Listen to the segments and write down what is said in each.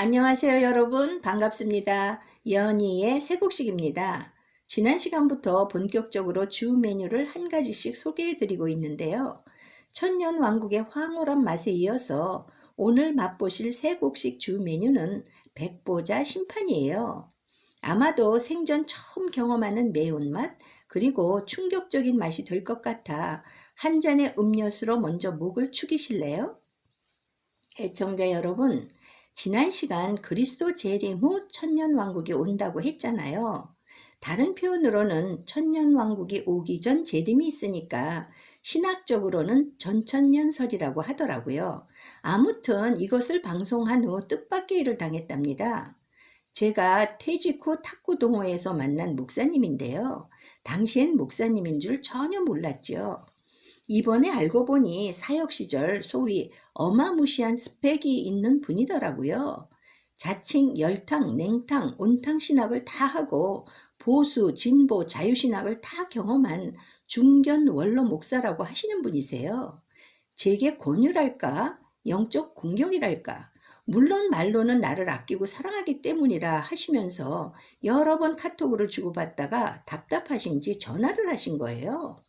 안녕하세요, 여러분. 반갑습니다. 연희의 새곡식입니다. 지난 시간부터 본격적으로 주 메뉴를 한 가지씩 소개해 드리고 있는데요. 천년 왕국의 황홀한 맛에 이어서 오늘 맛보실 새곡식 주 메뉴는 백보자 심판이에요. 아마도 생전 처음 경험하는 매운맛, 그리고 충격적인 맛이 될 것 같아 한 잔의 음료수로 먼저 목을 축이실래요? 애청자 여러분, 지난 시간 그리스도 재림 후 천년왕국이 온다고 했잖아요. 다른 표현으로는 천년왕국이 오기 전 재림이 있으니까 신학적으로는 전천년설이라고 하더라고요. 아무튼 이것을 방송한 후 뜻밖의 일을 당했답니다. 제가 퇴직 후 탁구 동호회에서 만난 목사님인데요. 당시엔 목사님인 줄 전혀 몰랐죠. 이번에 알고 보니 사역 시절 소위 어마무시한 스펙이 있는 분이더라고요. 자칭 열탕, 냉탕, 온탕 신학을 다 하고 보수, 진보, 자유신학을 다 경험한 중견 원로 목사라고 하시는 분이세요. 제게 권유랄까? 영적 공경이랄까? 물론 말로는 나를 아끼고 사랑하기 때문이라 하시면서 여러 번 카톡으로 주고받다가 답답하신지 전화를 하신 거예요.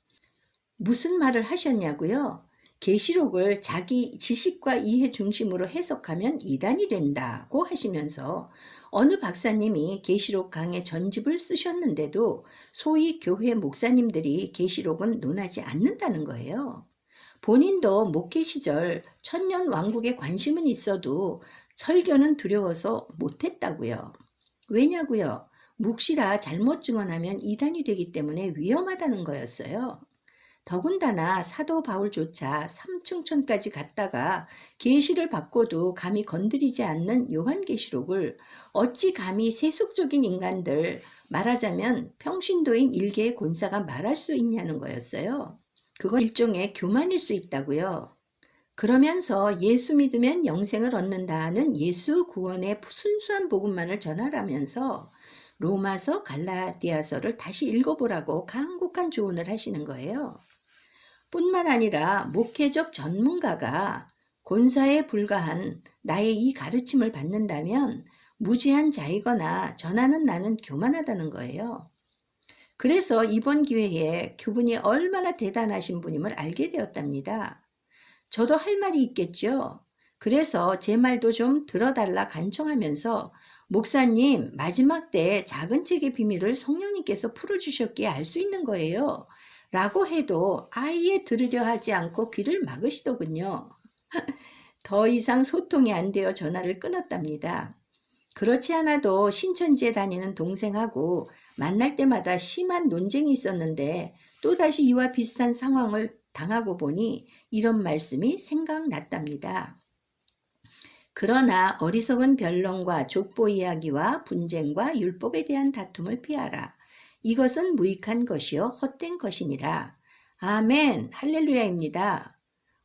무슨 말을 하셨냐고요? 계시록을 자기 지식과 이해 중심으로 해석하면 이단이 된다고 하시면서 어느 박사님이 계시록 강의 전집을 쓰셨는데도 소위 교회 목사님들이 계시록은 논하지 않는다는 거예요. 본인도 목회 시절 천년 왕국에 관심은 있어도 설교는 두려워서 못했다고요. 왜냐고요? 묵시라 잘못 증언하면 이단이 되기 때문에 위험하다는 거였어요. 더군다나 사도 바울조차 삼층천까지 갔다가 계시를 받고도 감히 건드리지 않는 요한계시록을 어찌 감히 세속적인 인간들, 말하자면 평신도인 일개의 권사가 말할 수 있냐는 거였어요. 그건 일종의 교만일 수 있다고요. 그러면서 예수 믿으면 영생을 얻는다는 예수 구원의 순수한 복음만을 전하라면서 로마서 갈라디아서를 다시 읽어보라고 간곡한 조언을 하시는 거예요. 뿐만 아니라 목회적 전문가가 권사에 불과한 나의 이 가르침을 받는다면 무지한 자이거나 전하는 나는 교만하다는 거예요. 그래서 이번 기회에 그분이 얼마나 대단하신 분임을 알게 되었답니다. 저도 할 말이 있겠죠. 그래서 제 말도 좀 들어달라 간청하면서 목사님, 마지막 때 작은 책의 비밀을 성령님께서 풀어주셨기에 알 수 있는 거예요. 라고 해도 아예 들으려 하지 않고 귀를 막으시더군요. 더 이상 소통이 안 되어 전화를 끊었답니다. 그렇지 않아도 신천지에 다니는 동생하고 만날 때마다 심한 논쟁이 있었는데 또다시 이와 비슷한 상황을 당하고 보니 이런 말씀이 생각났답니다. 그러나 어리석은 변론과 족보 이야기와 분쟁과 율법에 대한 다툼을 피하라. 이것은 무익한 것이요 헛된 것이니라. 아멘, 할렐루야입니다.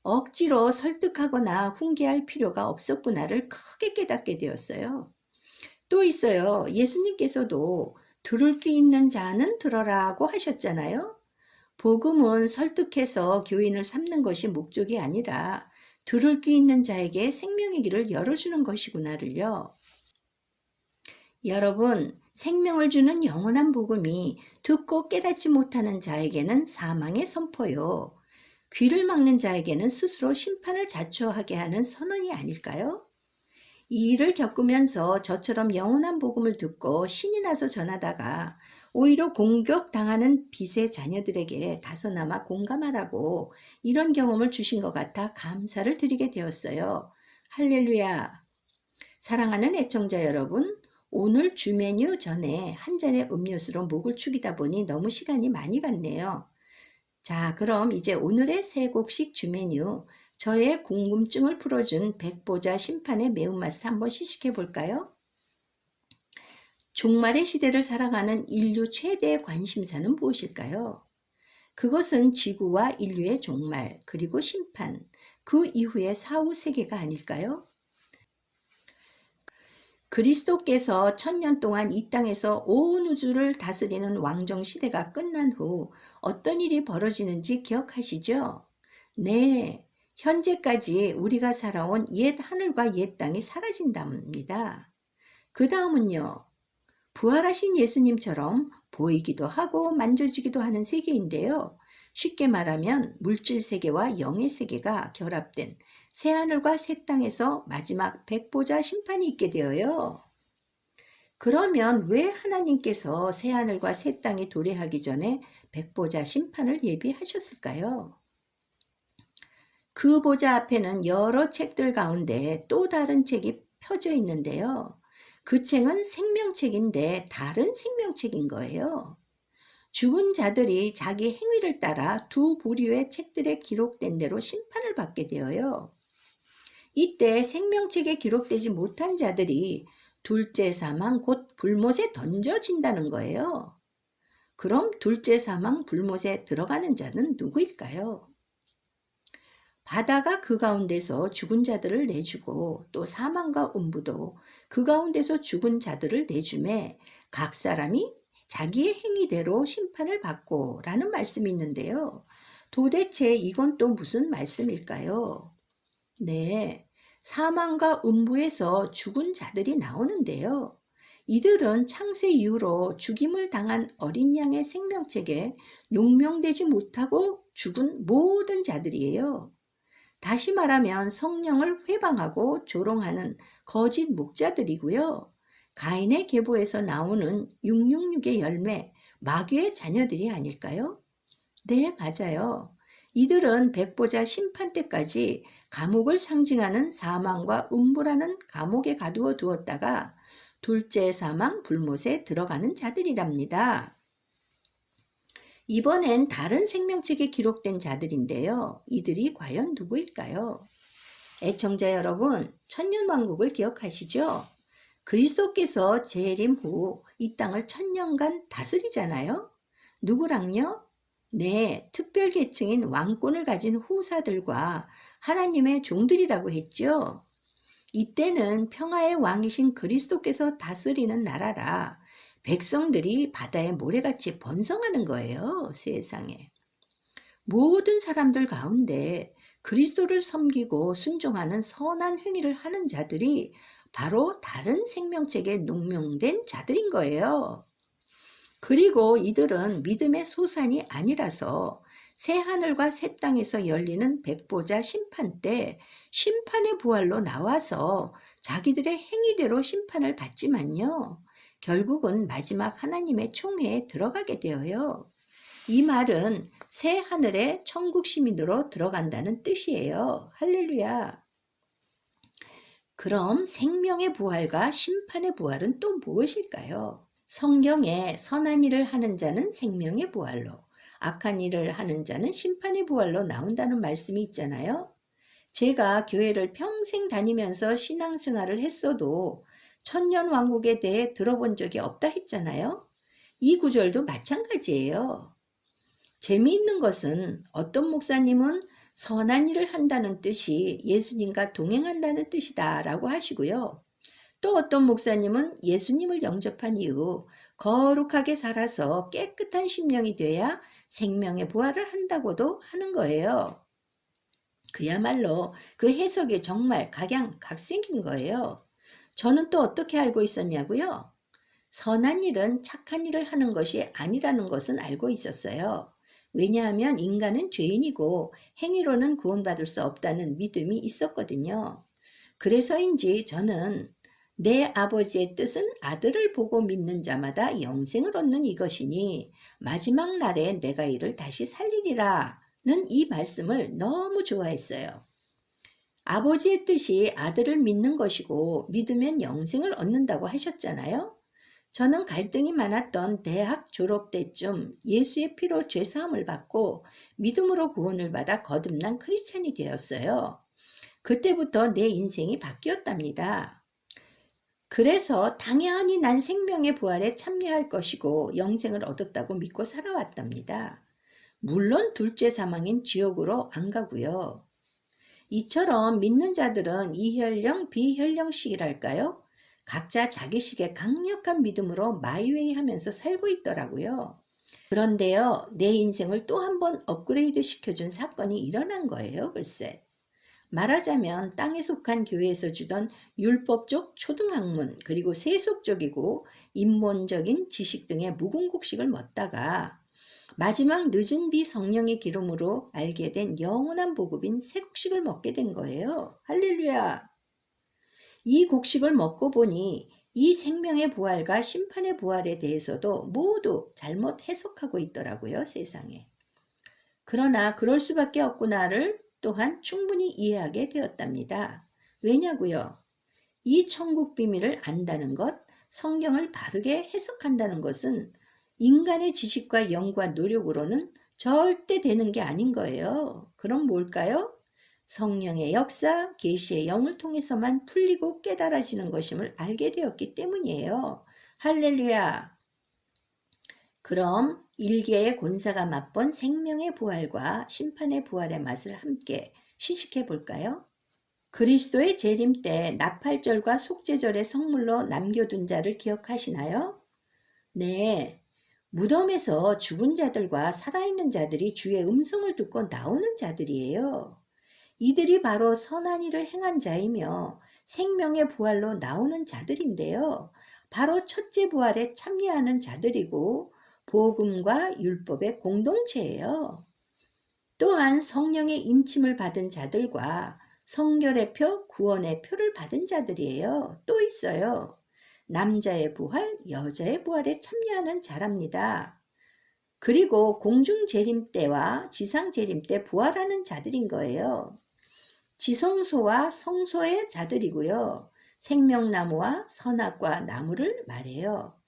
억지로 설득하거나 훈계할 필요가 없었구나를 크게 깨닫게 되었어요. 또 있어요. 예수님께서도 들을 귀 있는 자는 들어라고 하셨잖아요. 복음은 설득해서 교인을 삼는 것이 목적이 아니라 들을 귀 있는 자에게 생명의 길을 열어주는 것이구나를요. 여러분, 생명을 주는 영원한 복음이 듣고 깨닫지 못하는 자에게는 사망의 선포요. 귀를 막는 자에게는 스스로 심판을 자초하게 하는 선언이 아닐까요? 이 일을 겪으면서 저처럼 영원한 복음을 듣고 신이 나서 전하다가 오히려 공격당하는 빛의 자녀들에게 다소나마 공감하라고 이런 경험을 주신 것 같아 감사를 드리게 되었어요. 할렐루야. 사랑하는 애청자 여러분, 오늘 주 메뉴 전에 한 잔의 음료수로 목을 축이다 보니 너무 시간이 많이 갔네요. 자, 그럼 이제 오늘의 세 곡식 주 메뉴, 저의 궁금증을 풀어준 백보자 심판의 매운맛을 한번 시식해 볼까요? 종말의 시대를 살아가는 인류 최대의 관심사는 무엇일까요? 그것은 지구와 인류의 종말, 그리고 심판, 그 이후의 사후 세계가 아닐까요? 그리스도께서 1000년 동안 이 땅에서 온 우주를 다스리는 왕정 시대가 끝난 후 어떤 일이 벌어지는지 기억하시죠? 네, 현재까지 우리가 살아온 옛 하늘과 옛 땅이 사라진답니다. 그 다음은요. 부활하신 예수님처럼 보이기도 하고 만져지기도 하는 세계인데요. 쉽게 말하면 물질 세계와 영의 세계가 결합된 새하늘과 새 땅에서 마지막 백보자 심판이 있게 되어요. 그러면 왜 하나님께서 새하늘과 새 땅이 도래하기 전에 백보자 심판을 예비하셨을까요? 그 보좌 앞에는 여러 책들 가운데 또 다른 책이 펴져 있는데요. 그 책은 생명책인데 다른 생명책인 거예요. 죽은 자들이 자기 행위를 따라 두 부류의 책들에 기록된 대로 심판을 받게 되어요. 이때 생명책에 기록되지 못한 자들이 둘째 사망 곧 불못에 던져진다는 거예요. 그럼 둘째 사망 불못에 들어가는 자는 누구일까요? 바다가 그 가운데서 죽은 자들을 내주고 또 사망과 음부도 그 가운데서 죽은 자들을 내주매 각 사람이 자기의 행위대로 심판을 받고 라는 말씀이 있는데요. 도대체 이건 또 무슨 말씀일까요? 네, 사망과 음부에서 죽은 자들이 나오는데요. 이들은 창세 이후로 죽임을 당한 어린 양의 생명책에 용명되지 못하고 죽은 모든 자들이에요. 다시 말하면 성령을 회방하고 조롱하는 거짓 목자들이고요. 가인의 계보에서 나오는 666의 열매, 마귀의 자녀들이 아닐까요? 네, 맞아요. 이들은 백보자 심판 때까지 감옥을 상징하는 사망과 음부라는 감옥에 가두어 두었다가 둘째 사망 불못에 들어가는 자들이랍니다. 이번엔 다른 생명책에 기록된 자들인데요. 이들이 과연 누구일까요? 애청자 여러분, 천년왕국을 기억하시죠? 그리스도께서 재림 후 이 땅을 1000년간 다스리잖아요. 누구랑요? 네, 특별 계층인 왕권을 가진 후사들과 하나님의 종들이라고 했죠. 이때는 평화의 왕이신 그리스도께서 다스리는 나라라 백성들이 바다의 모래같이 번성하는 거예요, 세상에. 모든 사람들 가운데 그리스도를 섬기고 순종하는 선한 행위를 하는 자들이 바로 다른 생명책에 농명된 자들인 거예요. 그리고 이들은 믿음의 소산이 아니라서 새 하늘과 새 땅에서 열리는 백보자 심판 때 심판의 부활로 나와서 자기들의 행위대로 심판을 받지만요. 결국은 마지막 하나님의 총회에 들어가게 되어요. 이 말은 새 하늘의 천국 시민으로 들어간다는 뜻이에요. 할렐루야. 그럼 생명의 부활과 심판의 부활은 또 무엇일까요? 성경에 선한 일을 하는 자는 생명의 부활로, 악한 일을 하는 자는 심판의 부활로 나온다는 말씀이 있잖아요. 제가 교회를 평생 다니면서 신앙생활을 했어도 천년왕국에 대해 들어본 적이 없다 했잖아요. 이 구절도 마찬가지예요. 재미있는 것은 어떤 목사님은 선한 일을 한다는 뜻이 예수님과 동행한다는 뜻이다 라고 하시고요. 또 어떤 목사님은 예수님을 영접한 이후 거룩하게 살아서 깨끗한 심령이 돼야 생명의 부활을 한다고도 하는 거예요. 그야말로 그 해석이 정말 각양각색인 거예요. 저는 또 어떻게 알고 있었냐고요? 선한 일은 착한 일을 하는 것이 아니라는 것은 알고 있었어요. 왜냐하면 인간은 죄인이고 행위로는 구원받을 수 없다는 믿음이 있었거든요. 그래서인지 저는 내 아버지의 뜻은 아들을 보고 믿는 자마다 영생을 얻는 이것이니 마지막 날에 내가 이를 다시 살리리라 는 이 말씀을 너무 좋아했어요. 아버지의 뜻이 아들을 믿는 것이고 믿으면 영생을 얻는다고 하셨잖아요. 저는 갈등이 많았던 대학 졸업 때쯤 예수의 피로 죄사함을 받고 믿음으로 구원을 받아 거듭난 크리스찬이 되었어요. 그때부터 내 인생이 바뀌었답니다. 그래서 당연히 난 생명의 부활에 참여할 것이고 영생을 얻었다고 믿고 살아왔답니다. 물론 둘째 사망인 지옥으로 안 가고요. 이처럼 믿는 자들은 이혈령 비혈령식이랄까요? 각자 자기식의 강력한 믿음으로 마이웨이 하면서 살고 있더라고요. 그런데요, 내 인생을 또 한 번 업그레이드 시켜준 사건이 일어난 거예요, 글쎄. 말하자면 땅에 속한 교회에서 주던 율법적 초등학문, 그리고 세속적이고 인본적인 지식 등의 무궁국식을 먹다가 마지막 늦은 비 성령의 기름으로 알게 된 영원한 복음인 새국식을 먹게 된 거예요. 할렐루야! 이 곡식을 먹고 보니 이 생명의 부활과 심판의 부활에 대해서도 모두 잘못 해석하고 있더라고요, 세상에. 그러나 그럴 수밖에 없구나를 또한 충분히 이해하게 되었답니다. 왜냐고요? 이 천국 비밀을 안다는 것, 성경을 바르게 해석한다는 것은 인간의 지식과 영과 노력으로는 절대 되는 게 아닌 거예요. 그럼 뭘까요? 성령의 역사, 계시의 영을 통해서만 풀리고 깨달아지는 것임을 알게 되었기 때문이에요. 할렐루야! 그럼 일개의 권사가 맛본 생명의 부활과 심판의 부활의 맛을 함께 시식해 볼까요? 그리스도의 재림 때 나팔절과 속죄절의 성물로 남겨둔 자를 기억하시나요? 네, 무덤에서 죽은 자들과 살아있는 자들이 주의 음성을 듣고 나오는 자들이에요. 이들이 바로 선한 일을 행한 자이며 생명의 부활로 나오는 자들인데요. 바로 첫째 부활에 참여하는 자들이고 복음과 율법의 공동체예요. 또한 성령의 인침을 받은 자들과 성결의 표, 구원의 표를 받은 자들이에요. 또 있어요. 남자의 부활, 여자의 부활에 참여하는 자랍니다. 그리고 공중 재림 때와 지상 재림 때 부활하는 자들인 거예요. 지성소와 성소의 자들이고요. 생명나무와 선악과 나무를 말해요.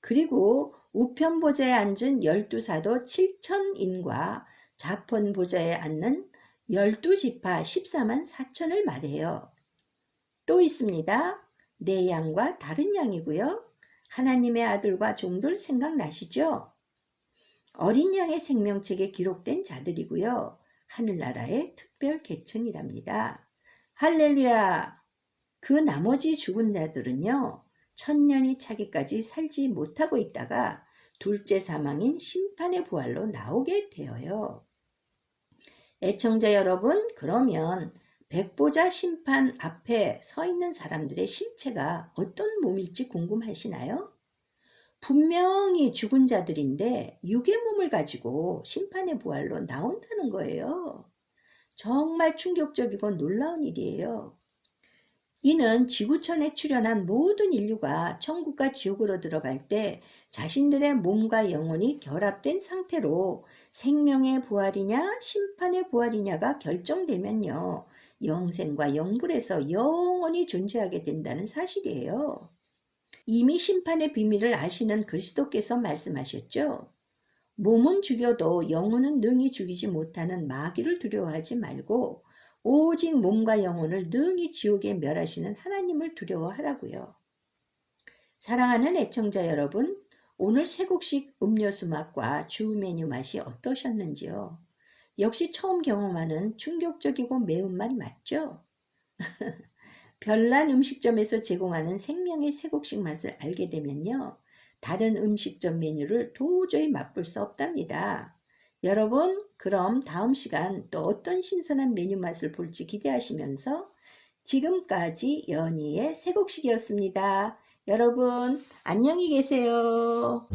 그리고 우편보좌에 앉은 12사도 7천인과 좌편보좌에 앉는 12지파 14만 4천을 말해요. 또 있습니다. 내 양과 다른 양이고요. 하나님의 아들과 종들 생각나시죠? 어린 양의 생명책에 기록된 자들이고요. 하늘나라의 특별 계층이랍니다. 할렐루야! 그 나머지 죽은 자들은요. 천년이 차기까지 살지 못하고 있다가 둘째 사망인 심판의 부활로 나오게 되어요. 애청자 여러분, 그러면 백보자 심판 앞에 서 있는 사람들의 실체가 어떤 몸일지 궁금하시나요? 분명히 죽은 자들인데 육의 몸을 가지고 심판의 부활로 나온다는 거예요. 정말 충격적이고 놀라운 일이에요. 이는 지구촌에 출현한 모든 인류가 천국과 지옥으로 들어갈 때 자신들의 몸과 영혼이 결합된 상태로 생명의 부활이냐 심판의 부활이냐가 결정되면요. 영생과 영불에서 영원히 존재하게 된다는 사실이에요. 이미 심판의 비밀을 아시는 그리스도께서 말씀하셨죠. 몸은 죽여도 영혼은 능히 죽이지 못하는 마귀를 두려워하지 말고 오직 몸과 영혼을 능히 지옥에 멸하시는 하나님을 두려워하라고요. 사랑하는 애청자 여러분, 오늘 새곡식 음료수 맛과 주 메뉴 맛이 어떠셨는지요? 역시 처음 경험하는 충격적이고 매운맛 맞죠? 별난 음식점에서 제공하는 생명의 새곡식 맛을 알게 되면요. 다른 음식점 메뉴를 도저히 맛볼 수 없답니다. 여러분, 그럼 다음 시간 또 어떤 신선한 메뉴 맛을 볼지 기대하시면서 지금까지 연희의 새곡식이었습니다. 여러분, 안녕히 계세요.